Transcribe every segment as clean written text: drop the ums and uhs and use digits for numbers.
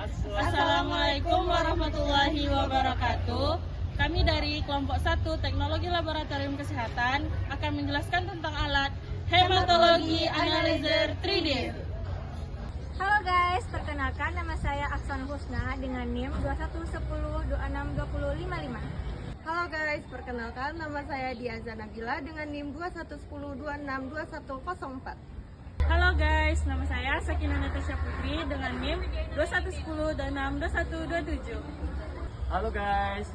Assalamualaikum warahmatullahi wabarakatuh. Kami dari kelompok 1 Teknologi Laboratorium Kesehatan akan menjelaskan tentang alat Hematologi Analyzer 3D. Halo guys, perkenalkan nama saya Aksan Husna dengan NIM 2110262055. Halo guys, perkenalkan nama saya Diaza Nabila dengan NIM 2110262104. Halo guys, nama saya Sakina Natasha Putri dengan NIM 2110262127. Halo guys,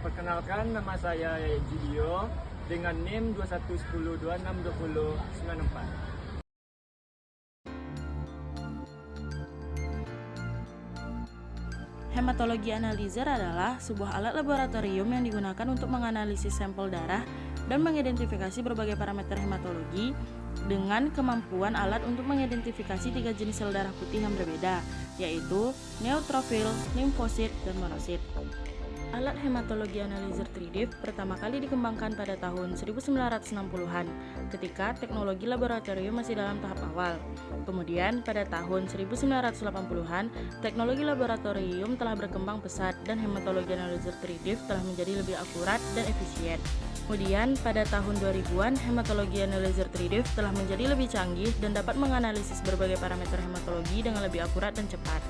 perkenalkan nama saya Judio dengan NIM 2110262094. Hematologi analyzer adalah sebuah alat laboratorium yang digunakan untuk menganalisis sampel darah dan mengidentifikasi berbagai parameter hematologi dengan kemampuan alat untuk mengidentifikasi 3 jenis sel darah putih yang berbeda, yaitu neutrofil, limfosit, dan monosit. Alat hematologi analyzer 3D pertama kali dikembangkan pada tahun 1960-an ketika teknologi laboratorium masih dalam tahap awal. Kemudian pada tahun 1980-an, teknologi laboratorium telah berkembang pesat dan hematologi analyzer 3D telah menjadi lebih akurat dan efisien. Kemudian pada tahun 2000-an, hematologi analyzer 3D telah menjadi lebih canggih dan dapat menganalisis berbagai parameter hematologi dengan lebih akurat dan cepat.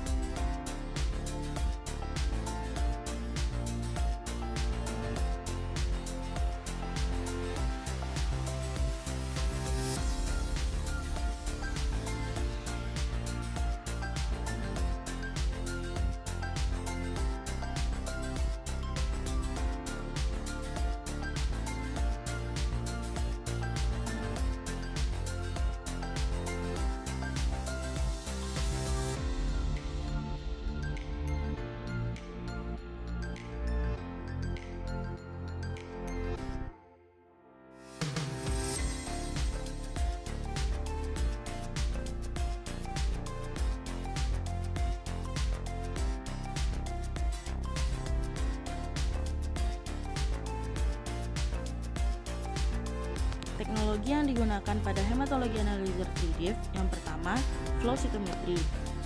Teknologi yang digunakan pada hematologi analyzer 3D yang pertama, flow cytometry,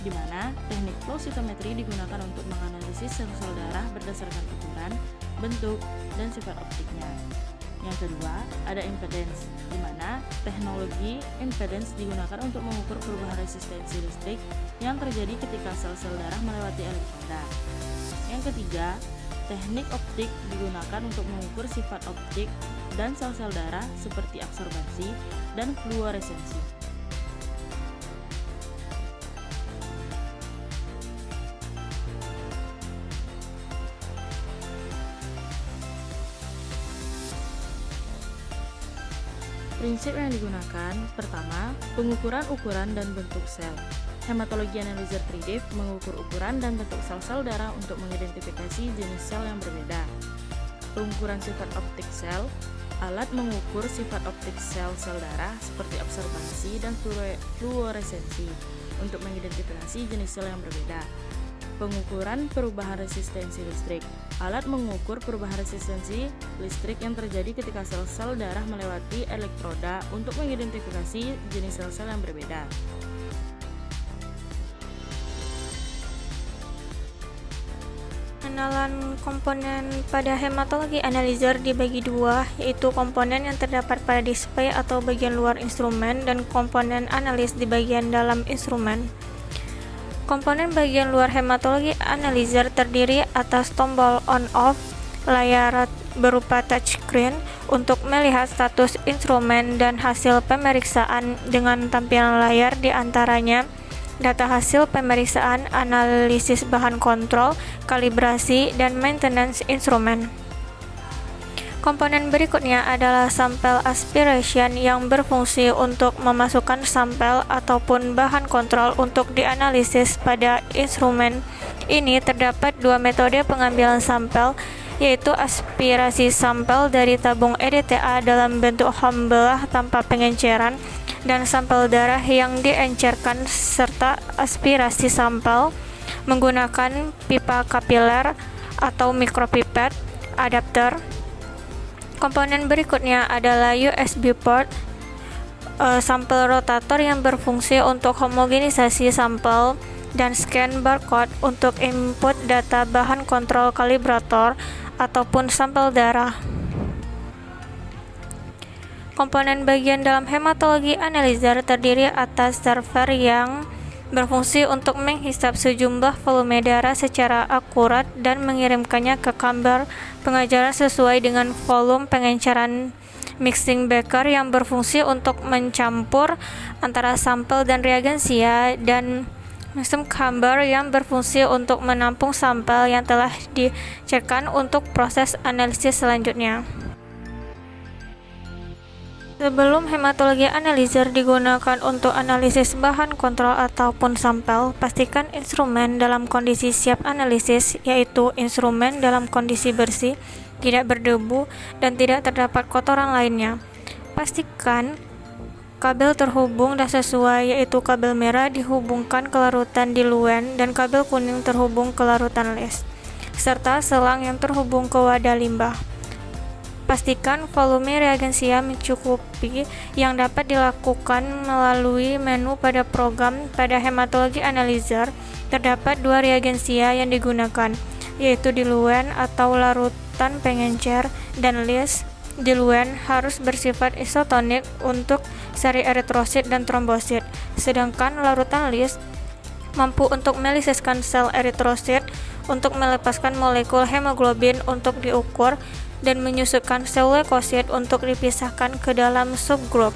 di mana teknik flow cytometry digunakan untuk menganalisis sel-sel darah berdasarkan ukuran, bentuk, dan sifat optiknya. Yang kedua, ada impedance, di mana teknologi impedance digunakan untuk mengukur perubahan resistensi listrik yang terjadi ketika sel-sel darah melewati elektroda. Yang ketiga, teknik optik digunakan untuk mengukur sifat optik dan sel-sel darah seperti absorbasi dan fluoresensi. Prinsip yang digunakan, pertama, pengukuran ukuran dan bentuk sel. Hematologi analyzer 3D mengukur ukuran dan bentuk sel-sel darah untuk mengidentifikasi jenis sel yang berbeda. Pengukuran sifat optik sel, alat mengukur sifat optik sel-sel darah seperti absorbasi dan fluoresensi untuk mengidentifikasi jenis sel yang berbeda. Pengukuran perubahan resistensi listrik, alat mengukur perubahan resistensi listrik yang terjadi ketika sel-sel darah melewati elektroda untuk mengidentifikasi jenis sel-sel yang berbeda. Pengenalan komponen pada hematologi analyzer dibagi dua, yaitu komponen yang terdapat pada display atau bagian luar instrumen dan komponen analis di bagian dalam instrumen. Komponen bagian luar hematologi analyzer terdiri atas tombol on-off, layar berupa touchscreen untuk melihat status instrumen dan hasil pemeriksaan dengan tampilan layar di antaranya data hasil pemeriksaan, analisis bahan kontrol, kalibrasi, dan maintenance instrumen. Komponen berikutnya adalah sampel aspiration yang berfungsi untuk memasukkan sampel ataupun bahan kontrol untuk dianalisis pada instrumen. Ini terdapat dua metode pengambilan sampel, yaitu aspirasi sampel dari tabung EDTA dalam bentuk hambelah tanpa pengenceran dan sampel darah yang diencerkan, serta aspirasi sampel menggunakan pipa kapiler atau mikropipet adapter. Komponen berikutnya adalah USB port, sampel rotator yang berfungsi untuk homogenisasi sampel dan scan barcode untuk input data bahan kontrol kalibrator ataupun sampel darah. Komponen bagian dalam hematologi analyzer terdiri atas server yang berfungsi untuk menghisap sejumlah volume darah secara akurat dan mengirimkannya ke kamar pengajaran sesuai dengan volume pengenceran mixing beaker yang berfungsi untuk mencampur antara sampel dan reagensia, dan mixing chamber yang berfungsi untuk menampung sampel yang telah dicekkan untuk proses analisis selanjutnya. Sebelum hematologi analyzer digunakan untuk analisis bahan kontrol ataupun sampel, pastikan instrumen dalam kondisi siap analisis, yaitu instrumen dalam kondisi bersih, tidak berdebu, dan tidak terdapat kotoran lainnya. Pastikan kabel terhubung dan sesuai, yaitu kabel merah dihubungkan ke larutan diluent dan kabel kuning terhubung ke larutan les, serta selang yang terhubung ke wadah limbah. Pastikan volume reagensia mencukupi yang dapat dilakukan melalui menu pada program. Pada hematologi analyzer, terdapat dua reagensia yang digunakan, yaitu diluent atau larutan pengencer, dan list. Diluent harus bersifat isotonik untuk seri eritrosit dan trombosit, sedangkan larutan list mampu untuk melisiskan sel eritrosit untuk melepaskan molekul hemoglobin untuk diukur dan menyusutkan sel leukosit untuk dipisahkan ke dalam subgrup.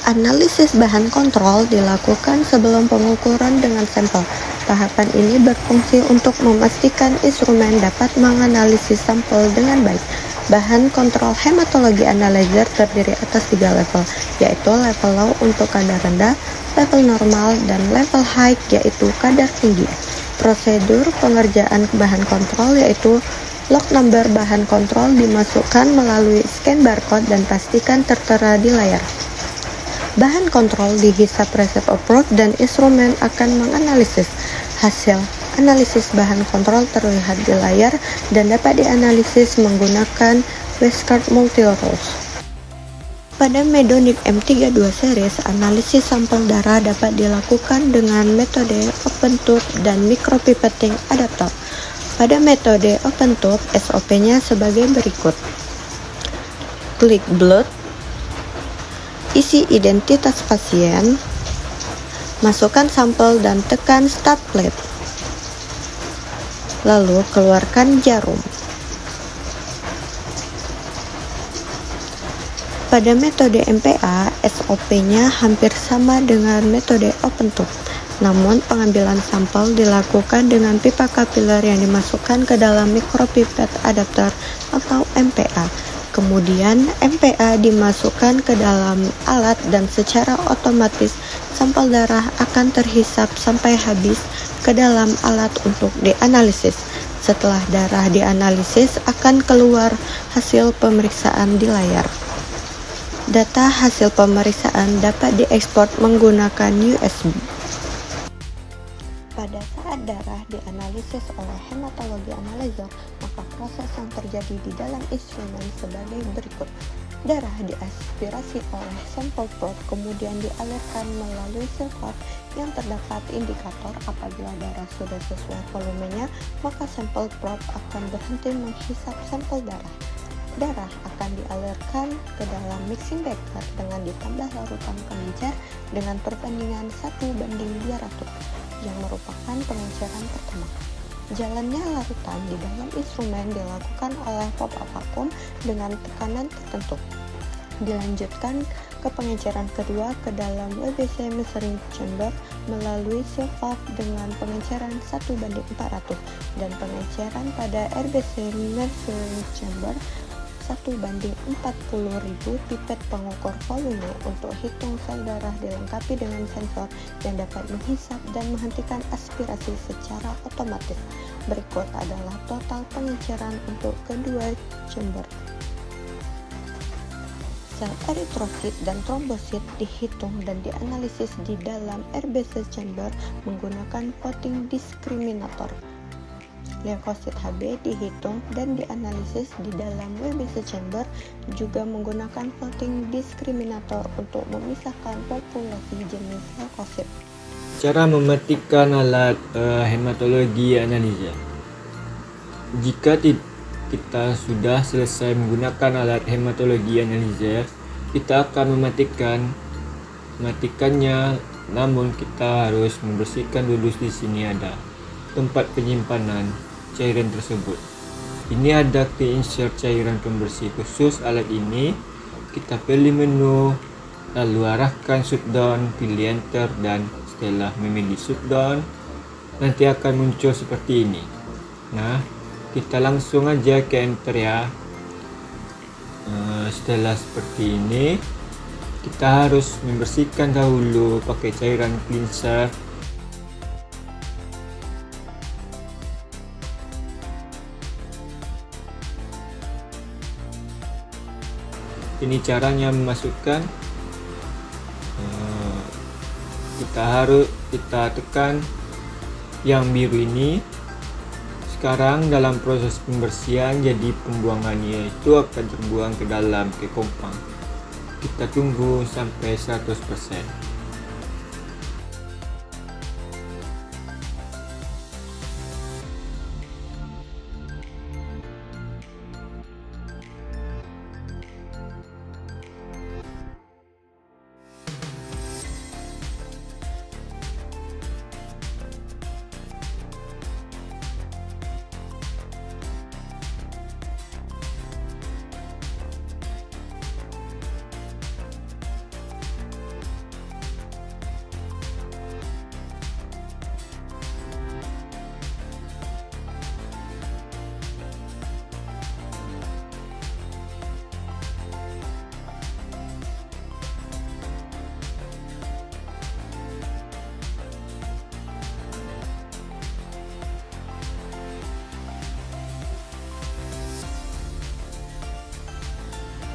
Analisis bahan kontrol dilakukan sebelum pengukuran dengan sampel. Tahapan ini berfungsi untuk memastikan instrumen dapat menganalisis sampel dengan baik. Bahan kontrol hematologi analyzer terdiri atas 3 level, yaitu level low untuk kadar rendah, level normal, dan level high yaitu kadar tinggi. Prosedur pengerjaan bahan kontrol yaitu log number bahan kontrol dimasukkan melalui scan barcode dan pastikan tertera di layar. Bahan kontrol dihisap resep approach dan instrumen akan menganalisis. Hasil analisis bahan kontrol terlihat di layar dan dapat dianalisis menggunakan Westcard Multi-Rows. Pada Medonic M32 series, analisis sampel darah dapat dilakukan dengan metode open tube dan micropipetting adaptor. Pada metode open tube, SOP-nya sebagai berikut. Klik blood, isi identitas pasien, masukkan sampel dan tekan start plate. Lalu keluarkan jarum. Pada metode MPA, SOP-nya hampir sama dengan metode open tube, namun pengambilan sampel dilakukan dengan pipa kapiler yang dimasukkan ke dalam micropipette adapter atau MPA. Kemudian MPA dimasukkan ke dalam alat dan secara otomatis sampel darah akan terhisap sampai habis ke dalam alat untuk dianalisis. Setelah darah dianalisis akan keluar hasil pemeriksaan di layar. Data hasil pemeriksaan dapat diekspor menggunakan USB. Pada saat darah dianalisis oleh hematologi analyzer, maka proses yang terjadi di dalam instrumen sebagai berikut. Darah diaspirasi oleh sampel probe, kemudian dialirkan melalui silver yang terdapat indikator. Apabila darah sudah sesuai volumenya, maka sampel probe akan berhenti menghisap sampel darah. Darah akan dialirkan ke dalam mixing beaker dengan ditambah larutan pengencer dengan perbandingan 1:200 yang merupakan pengenceran pertama. Jalannya larutan di dalam instrumen dilakukan oleh pompa vakum dengan tekanan tertentu. Dilanjutkan ke pengenceran kedua ke dalam WBC measuring chamber melalui seal valve dengan pengenceran 1:400 dan pengenceran pada RBC measuring chamber 1:40.000 pipet pengukur volume. Untuk hitung sel darah dilengkapi dengan sensor yang dapat menghisap dan menghentikan aspirasi secara otomatis. Berikut adalah total pengenceran untuk kedua chamber. Sel eritrosit dan trombosit dihitung dan dianalisis di dalam RBC chamber menggunakan voting discriminator. Leukosit Hb dihitung dan dianalisis di dalam Webster chamber, juga menggunakan plotting diskriminator untuk memisahkan populasi jenis leukosit. Cara mematikan alat hematologi analisa. Jika kita sudah selesai menggunakan alat hematologi analyzer, kita akan mematikannya, namun kita harus membersihkan dulu. Di sini ada tempat penyimpanan cairan tersebut. Ini ada insert cairan pembersih khusus alat ini. Kita pilih menu, lalu arahkan shutdown, pilih enter, dan setelah memilih shutdown nanti akan muncul seperti ini. Nah, kita langsung aja ke enter ya. Setelah seperti ini, kita harus membersihkan dahulu pakai cairan cleanser. Ini caranya memasukkan. Kita tekan yang biru ini. Sekarang dalam proses pembersihan, jadi pembuangannya itu akan terbuang ke dalam ke kompang. Kita tunggu sampai 100%.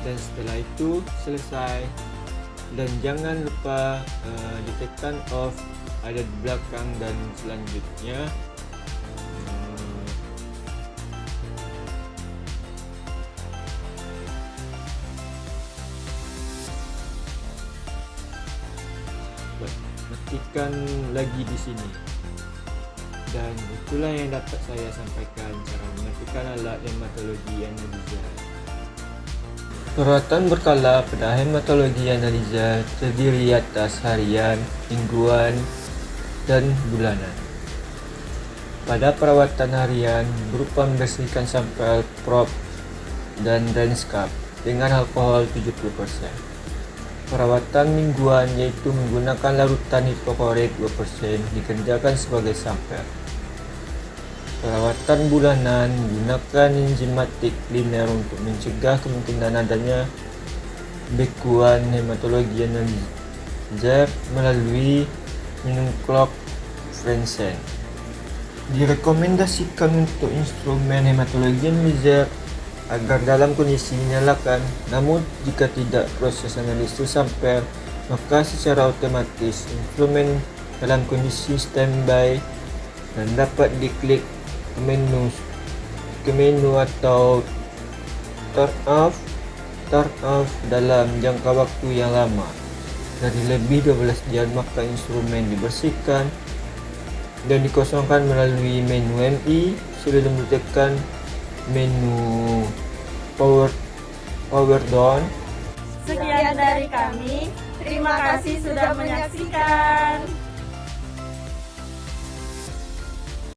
Dan setelah itu selesai, dan jangan lupa ditekan off, ada di belakang. Dan selanjutnya matikan lagi di sini. Dan itulah yang dapat saya sampaikan, cara mematikan alat hematologi analisa. Perawatan berkala pada hematologi analisa terdiri atas harian, mingguan, dan bulanan. Pada perawatan harian berupa membersihkan sampel prop dan rinse cup dengan alkohol 70%. Perawatan mingguan yaitu menggunakan larutan hipoklorit 2% dikerjakan sebagai sampel. Perawatan bulanan menggunakan enzimatic cleaner untuk mencegah kemungkinan adanya bekuan hematologi analisa melalui minum clog Frensen. Direkomendasikan untuk instrumen hematologi analisa agar dalam kondisi dinyalakan, namun jika tidak proses analisis sampel, maka secara otomatis instrumen dalam kondisi standby dan dapat diklik ke menu atau turn off dalam jangka waktu yang lama dari lebih 12 jam, maka instrumen dibersihkan dan dikosongkan melalui menu MI sebelum ditekan menu power down. Sekian dari kami. Terima kasih sudah menyaksikan.